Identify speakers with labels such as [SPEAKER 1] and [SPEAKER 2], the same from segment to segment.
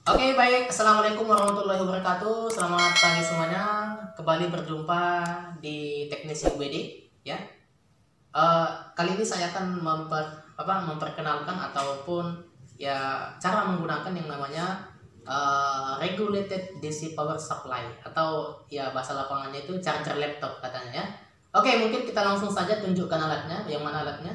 [SPEAKER 1] Oke, baik. Assalamualaikum warahmatullahi wabarakatuh. Selamat pagi semuanya. Kembali berjumpa di Teknisi UBD, ya. Kali ini saya akan memperkenalkan ataupun ya cara menggunakan yang namanya regulated DC power supply atau ya bahasa lapangannya itu charger laptop katanya, ya. Oke, mungkin kita langsung saja tunjukkan alatnya. Yang mana alatnya,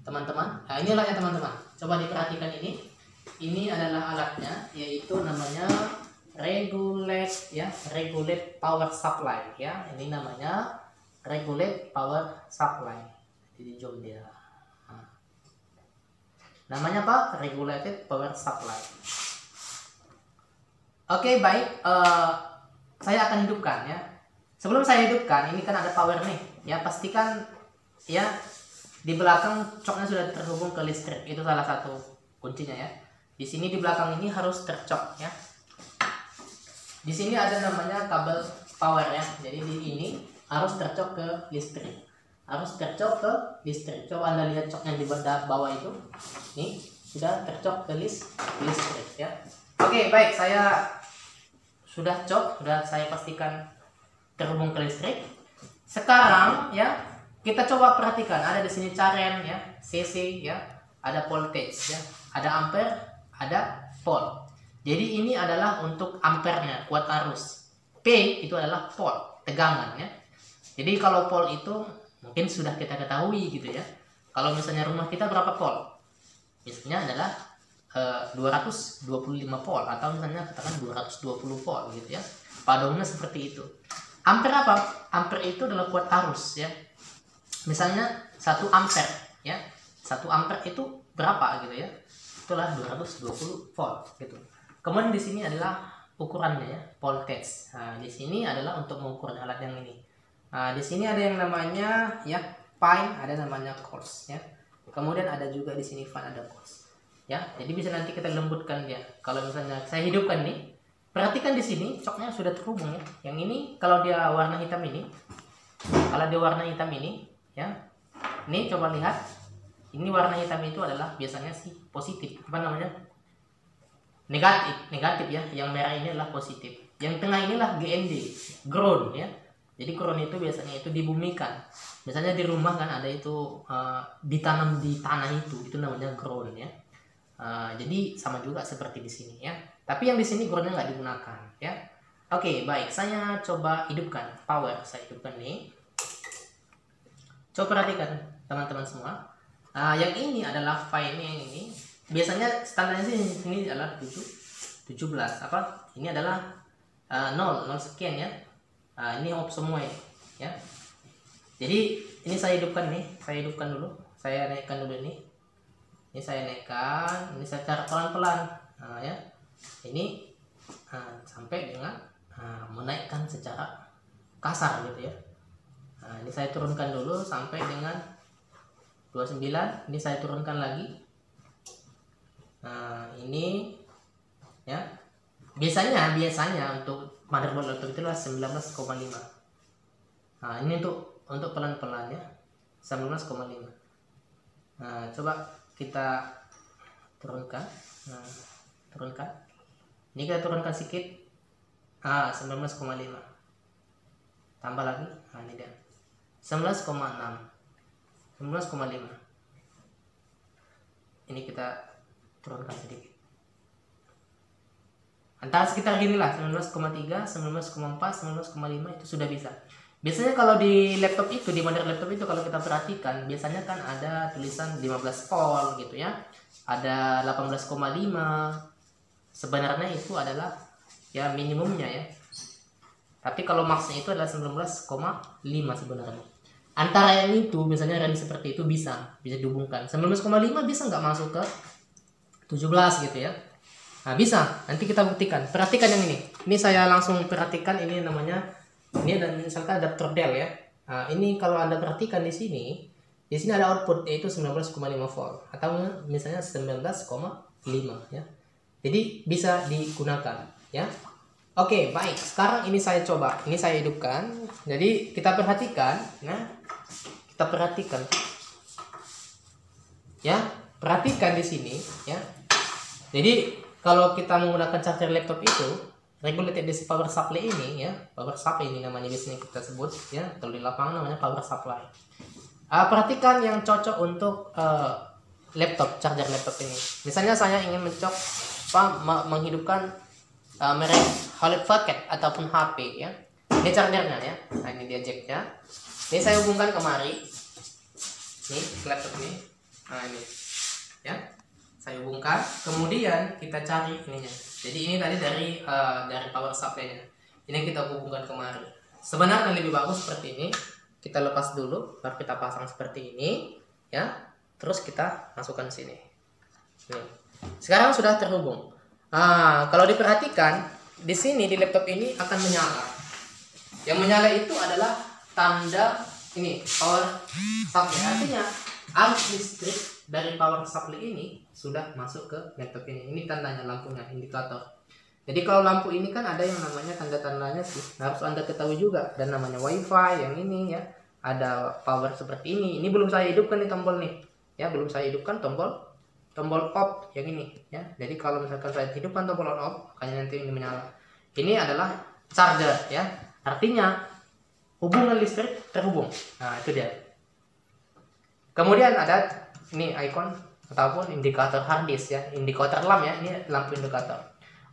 [SPEAKER 1] teman-teman? Nah, inilah ya teman-teman. Coba diperhatikan ini. Ini adalah alatnya, yaitu namanya regulate power supply, ya. Ini namanya regulate power supply. Jadi jom dia. Nah, namanya apa? Regulated power supply. Oke, baik. Saya akan hidupkan, ya. Sebelum saya hidupkan, ini kan ada power nih, ya. Pastikan ya di belakang coknya sudah terhubung ke listrik. Itu salah satu kuncinya, ya. Di sini di belakang ini harus tercok, ya. Di sini ada namanya kabel power, ya. Jadi di ini harus tercok ke listrik. Harus tercok ke listrik. Coba Anda lihat coknya di bawah itu. Nih, sudah tercok ke listrik, ya. Oke, baik, saya sudah sudah saya pastikan terhubung ke listrik. Sekarang, ya, kita coba perhatikan, ada di sini caren, ya, cc, ya, ada voltage, ya, ada ampere, ada volt. Jadi ini adalah untuk ampernya, kuat arus. P itu adalah volt, tegangan, ya. Jadi kalau volt itu mungkin sudah kita ketahui gitu, ya. Kalau misalnya rumah kita berapa volt? Misalnya adalah 225 volt atau misalnya katakan 220 volt gitu, ya. Pada umumnya seperti itu. Ampere apa? Ampere itu adalah kuat arus, ya. Misalnya 1 ampere, ya. 1 ampere itu berapa gitu, ya? Itulah 220 volt gitu. Kemudian di sini adalah ukurannya, ya, voltage. Nah, di sini adalah untuk mengukur alat yang ini. Nah, di sini ada yang namanya ya pine, ada namanya coarse, ya. Kemudian ada juga di sini fan, ada coarse. Ya, jadi bisa nanti kita lembutkan dia. Kalau misalnya saya hidupkan nih, perhatikan di sini coknya sudah terhubung, ya. Yang ini kalau dia warna hitam ini, ya. Ini coba lihat. Ini warna hitam itu adalah biasanya sih positif, negatif, ya. Yang merah ini adalah positif. Yang tengah inilah GND, ground, ya. Jadi ground itu biasanya itu dibumikan. Misalnya di rumah kan ada itu ditanam di tanah itu namanya ground, ya. Jadi sama juga seperti di sini, ya. Tapi yang di sini groundnya nggak digunakan, ya. Oke, baik. Saya coba hidupkan power. Saya hidupkan nih. Coba perhatikan teman-teman semua. Yang ini adalah file yang ini. Biasanya standarnya sih ini adalah 17. Ini adalah 0 sekian, ya. Ini off semua, ya. Jadi ini saya hidupkan nih. Saya hidupkan dulu. Saya naikkan dulu ini. Ini saya naikkan. Ini saya tarik pelan-pelan. Ya. Ini sampai dengan menaikkan secara kasar gitu, ya. Ini saya turunkan dulu sampai dengan 29. Ini saya turunkan lagi. Ini, ya. Biasanya untuk motherboard laptop itu adalah 19,5. Ini untuk pelan-pelan, ya. 19,5. Coba kita turunkan. Turunkan. Ini kita turunkan sedikit. 19,5. Tambah lagi. Ini dia. 19,6. 19,5. Ini kita turunkan sedikit. Antara sekitar gini lah, 19,3, 19,4, 19,5 itu sudah bisa. Biasanya kalau di laptop itu, di model laptop itu kalau kita perhatikan, biasanya kan ada tulisan 15 volt gitu, ya. Ada 18,5. Sebenarnya itu adalah ya minimumnya, ya. Tapi kalau maksnya itu adalah 19,5 sebenarnya. Antara yang itu, misalnya range seperti itu bisa dihubungkan. 19,5 bisa nggak masuk ke 17 gitu, ya. Nah, bisa. Nanti kita buktikan. Perhatikan yang ini. Ini saya langsung perhatikan, ini namanya, ini ada misalkan adapter Dell, ya. Nah, ini kalau Anda perhatikan di sini ada output yaitu 19,5 volt atau misalnya 19,5, ya. Jadi bisa digunakan, ya. Oke, baik. Sekarang ini saya coba. Ini saya hidupkan. Jadi kita perhatikan, ya. Perhatikan di sini, ya. Jadi kalau kita menggunakan charger laptop itu, regulated DC power supply ini ya, power supply ini namanya biasanya kita sebut ya, kalau di lapangan namanya power supply. Perhatikan yang cocok untuk laptop, charger laptop ini. Misalnya saya ingin menghidupkan merek Hewlett Packard ataupun HP ya. Ini chargernya ya. Nah, ini dia jacknya. Ini saya hubungkan kemari. Nih laptop ini. Nah ini ya. Saya hubungkan. Kemudian kita cari ininya. Jadi ini tadi dari power supply-nya. Ini kita hubungkan kemari. Sebenarnya lebih bagus seperti ini. Kita lepas dulu, baru kita pasang seperti ini ya. Terus kita masukkan sini. Nih. Sekarang sudah terhubung. Kalau diperhatikan di sini di laptop ini akan menyala. Yang menyala itu adalah tanda ini power supply. Artinya arus listrik dari power supply ini sudah masuk ke laptop ini. Ini tandanya, lampunya, indikator. Jadi kalau lampu ini kan ada yang namanya tanda-tandanya sih. Harus Anda ketahui juga. Ada namanya WiFi yang ini ya. Ada power seperti ini. Ini belum saya hidupkan nih tombol nih. Ya, belum saya hidupkan tombol off yang ini ya. Jadi kalau misalkan saya hidupkan tombol on off, makanya nanti ini menyala. Ini adalah charger ya. Artinya hubungan listrik terhubung. Nah, itu dia. Kemudian ada ini icon ataupun indikator hard disk ya, indikator lamp ya. Ini lampu indikator.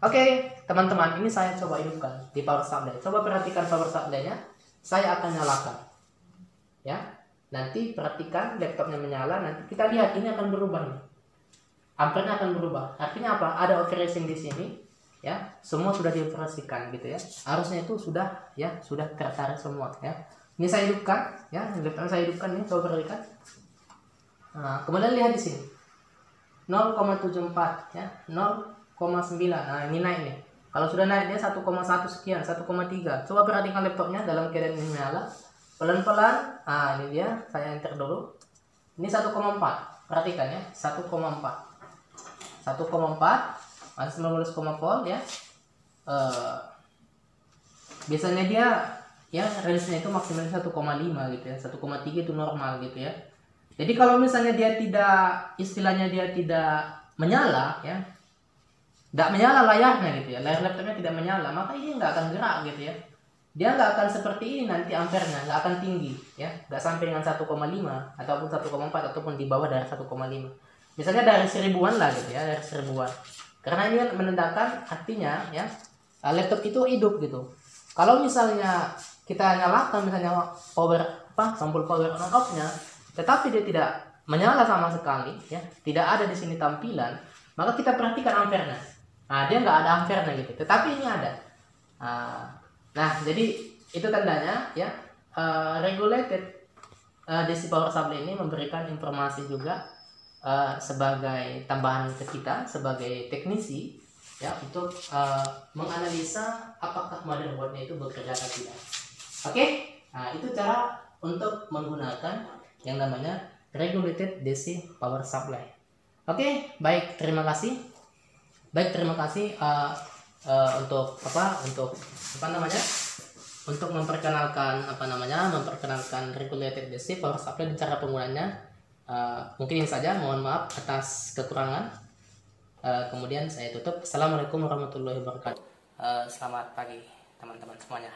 [SPEAKER 1] Oke, teman-teman, ini saya coba hidupkan di power supply. Coba perhatikan power supply-nya. Saya akan nyalakan. Ya. Nanti perhatikan laptopnya menyala, nanti kita lihat ini akan berubah nih. Ampernya akan berubah. Artinya apa? Ada overracing di sini, ya. Semua sudah dioperasikan gitu ya. Arusnya itu sudah ya, sudah tertarik semua ya. Ini saya hidupkan, ya. Laptop saya hidupkan ini, coba perhatikan. Nah, kemudian lihat di sini. 0,74 ya, 0,9. Nah, ini naik nih. Kalau sudah naik dia 1,1 sekian, 1,3. Coba perhatikan laptopnya dalam keadaan ini menyala. Pelan-pelan, ini dia, saya enter dulu. Ini 1,4, perhatikan ya, 1,4, 1,4, masih 19, volt ya. Biasanya dia ya range-nya itu maksimalnya 1,5 gitu ya, 1,3 itu normal gitu ya. Jadi kalau misalnya dia tidak, istilahnya dia tidak menyala ya, tidak menyala layarnya gitu ya, layar laptopnya tidak menyala, maka ini nggak akan gerak gitu ya. Dia nggak akan seperti ini nanti ampernya, nggak akan tinggi ya, nggak sampai dengan 1,5 ataupun 1,4 ataupun di bawah dari 1,5. Misalnya dari 1000-an lah gitu ya, dari 1000-an. Karena ini menandakan artinya ya laptop itu hidup gitu. Kalau misalnya kita nyalakan misalnya tombol power on off-nya, tetapi dia tidak menyala sama sekali ya, tidak ada di sini tampilan, maka kita perhatikan ampernya. Nah, dia nggak ada ampernya gitu, tetapi ini ada. Nah, jadi itu tandanya ya, regulated DC power supply ini memberikan informasi juga sebagai tambahan ke kita sebagai teknisi ya, untuk menganalisa apakah motherboardnya itu bekerja atau tidak. Oke, nah itu cara untuk menggunakan yang namanya regulated DC power supply. Oke, baik, terima kasih. Untuk memperkenalkan regulated DC power supply dan cara penggunanya. Mungkin ini saja, mohon maaf atas kekurangan. Kemudian saya tutup. Assalamualaikum warahmatullahi wabarakatuh. Selamat pagi teman-teman semuanya.